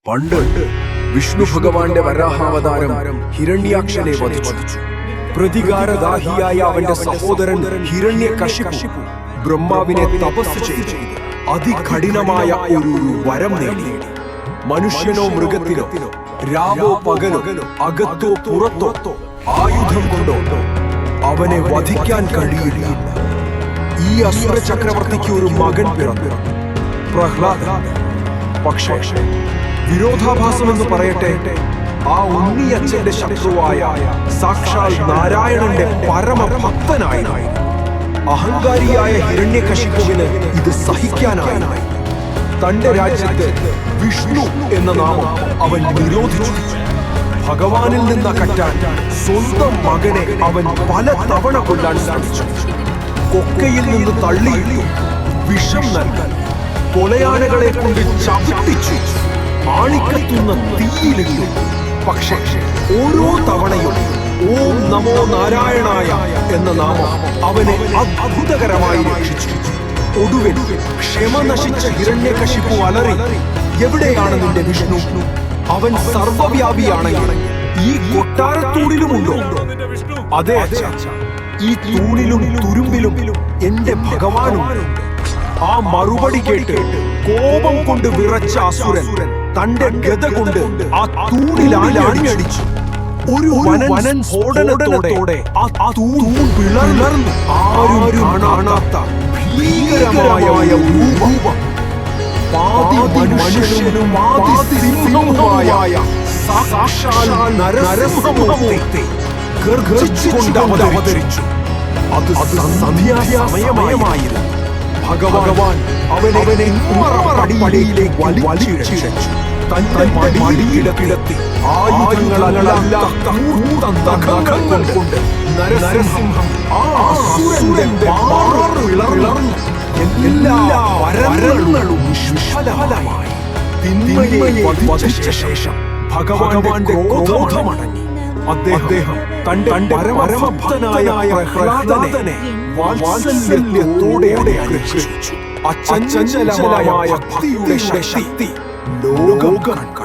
പണ്ട് വിഷ്ണു ഭഗവാന്റെ വരാഹാവതാരം ഹിരണ്യാക്ഷനെ വധിച്ചു. പ്രതികാരദാഹിയായ അവന്റെ സഹോദരൻ ഹിരണ്യകശിപു ബ്രഹ്മാവിനെ തപസ് ചെയ്ത് അതികഠിനമായ ഒരു വരം നേടി. മനുഷ്യനോ മൃഗത്തിനോ രാവോ പകലോ അകത്തോ പുറത്തോ ആയുധം കൊണ്ടോ അവനെ വധിക്കാൻ കഴിയില്ല. ഈ അസുര ചക്രവർത്തിക്ക് ഒരു മകൻ പിറന്നു, പ്രഹ്ലാദൻ. പക്ഷേ വിരോധാഭാസം എന്ന് പറയട്ടെ, ആ ഉണ്ണിയച്ഛന്റെ ശത്രുവായ സാക്ഷാൽ നാരായണന്റെ പരമഭക്തനായി അഹങ്കാരിയായ ഹിരണ്യകശിപുവിന് ഇത് സഹിക്കാനായി തന്റെ രാജ്യത്ത് വിഷ്ണു എന്ന നാമം അവൻ നിരോധിച്ചു. ഭഗവാനിൽ നിന്ന് അകറ്റാൻ സ്വന്തം മകനെ അവൻ പല തവണ കൊല്ലാൻ ശ്രമിച്ചു. കൊക്കയിൽ നിന്ന് തള്ളിയിട്ടു, വിഷം നൽകാൻ, കൊലയാനകളെ കൊണ്ട് ചവിട്ടിച്ചു, ആണിക്കത്തുന്ന തീയിലിട്ടു. പക്ഷേ ഓരോ തവണയും ഓം നമോ നാരായണായ എന്ന നാമം അവനെ അത്ഭുതകരമായി രക്ഷിച്ചു. ഒടുവിൽ ക്ഷമ നശിച്ച ഹിരണ്യകശിപു അലറി, എവിടെയാണ് നിന്റെ വിഷ്ണു? അവൻ സർവവ്യാപിയാണെങ്കിൽ ഈ കൊട്ടാരത്തൂണിലുമുണ്ടോ? അതെ അച്ഛാ, ഈ തൂണിലും തുരുമ്പിലും എന്റെ ഭഗവാനുണ്ട്. ആ മറുപടി കേട്ട് കോപം കൊണ്ട് വിറച്ച അസുരൻ തന്റെ ഗദ കൊണ്ട് ആ തൂണിലാഞ്ഞടിച്ചു. ഒരു വനൻ സ്ഫോടനത്തോടെ ആ തൂൺ പിളർന്നു. ആരും കാണാത്ത ഭീകരമായ രൂപം, പാതി മനുഷ്യനും പാതി സിംഹവുമായ സാക്ഷാൽ നരസിംഹമൂർത്തി ഗർജിച്ചുകൊണ്ട് അവതരിച്ചു. അത് സന്ധ്യാസമയമായിരുന്നു. ഭഗവാൻ അവനെ ഉമ്മറപ്പടിയിലേക്ക് വലിച്ചിഴച്ചു. തന്റെ മടിയിൽ കിടത്തി ആയുധങ്ങളെല്ലാം കൊണ്ട് നരസിംഹം ആ അസുരന്റെ മാറു പിളർന്നു. എല്ലാ വരങ്ങളും നിഷ്ഫലമായി. തിന്മയെ വധിച്ച ശേഷം ഭഗവാന്റെ ക്രോധമടങ്ങി. അദ്ദേഹം തന്റെ പരമഭക്തനായ പ്രഹ്ലാദനെ വാത്സല്യത്തോടെ അനുഗ്രഹിച്ചു. അചഞ്ചലമായ ഭക്തിയുടെ ശക്തി ലോകം കണ്ടു.